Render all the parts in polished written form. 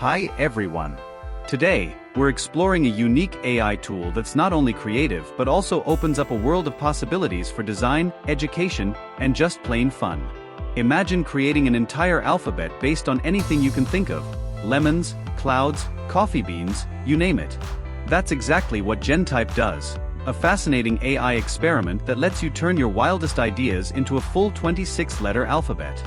Hi everyone. Today, we're exploring a unique AI tool that's not only creative but also opens up a world of possibilities for design, education, and just plain fun. Imagine creating an entire alphabet based on anything you can think of: lemons, clouds, coffee beans, you name it. That's exactly what GenType does, a fascinating AI experiment that lets you turn your wildest ideas into a full 26-letter alphabet.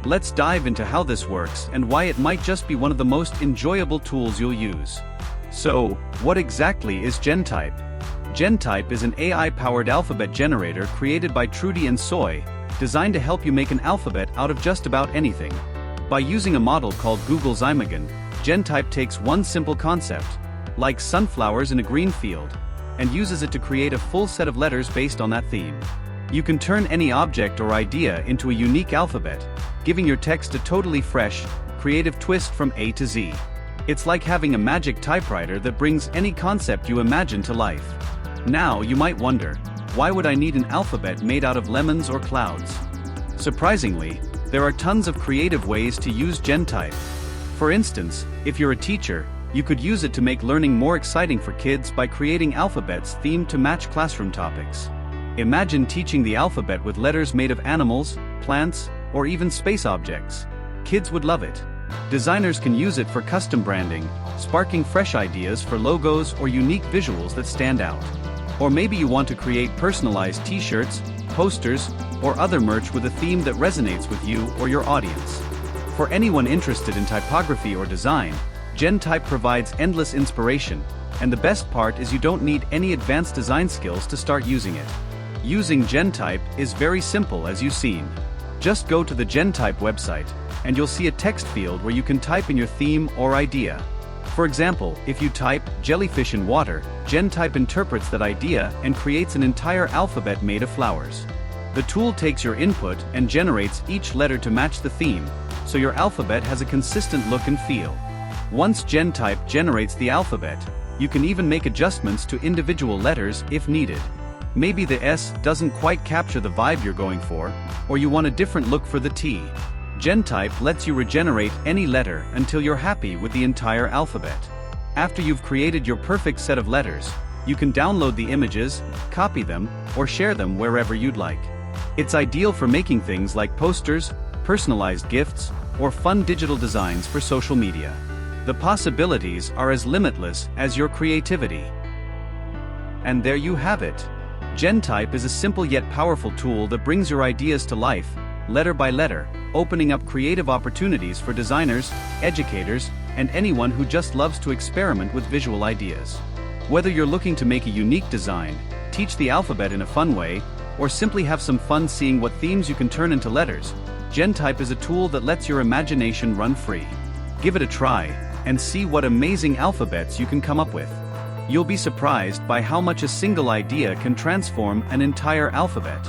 Let's dive into how this works and why it might just be one of the most enjoyable tools you'll use. So, what exactly is GenType? GenType is an AI-powered alphabet generator created by Trudy and Soy, designed to help you make an alphabet out of just about anything. By using a model called Google's Imagen, GenType takes one simple concept, like sunflowers in a green field, and uses it to create a full set of letters based on that theme. You can turn any object or idea into a unique alphabet, giving your text a totally fresh, creative twist from A to Z. It's like having a magic typewriter that brings any concept you imagine to life. Now you might wonder, why would I need an alphabet made out of lemons or clouds? Surprisingly, there are tons of creative ways to use GenType. For instance, if you're a teacher, you could use it to make learning more exciting for kids by creating alphabets themed to match classroom topics. Imagine teaching the alphabet with letters made of animals, plants, or even space objects. Kids would love it. Designers can use it for custom branding, sparking fresh ideas for logos or unique visuals that stand out. Or maybe you want to create personalized t-shirts, posters, or other merch with a theme that resonates with you or your audience. For anyone interested in typography or design, GenType provides endless inspiration, and the best part is you don't need any advanced design skills to start using it. Using GenType is very simple, as you've seen. Just go to the GenType website, and you'll see a text field where you can type in your theme or idea. For example, if you type jellyfish in water, GenType interprets that idea and creates an entire alphabet made of flowers. The tool takes your input and generates each letter to match the theme, so your alphabet has a consistent look and feel. Once GenType generates the alphabet, you can even make adjustments to individual letters if needed. Maybe the S doesn't quite capture the vibe you're going for, or you want a different look for the T. GenType lets you regenerate any letter until you're happy with the entire alphabet. After you've created your perfect set of letters, you can download the images, copy them, or share them wherever you'd like. It's ideal for making things like posters, personalized gifts, or fun digital designs for social media. The possibilities are as limitless as your creativity. And there you have it. GenType is a simple yet powerful tool that brings your ideas to life, letter by letter, opening up creative opportunities for designers, educators, and anyone who just loves to experiment with visual ideas. Whether you're looking to make a unique design, teach the alphabet in a fun way, or simply have some fun seeing what themes you can turn into letters, GenType is a tool that lets your imagination run free. Give it a try, and see what amazing alphabets you can come up with. You'll be surprised by how much a single idea can transform an entire alphabet.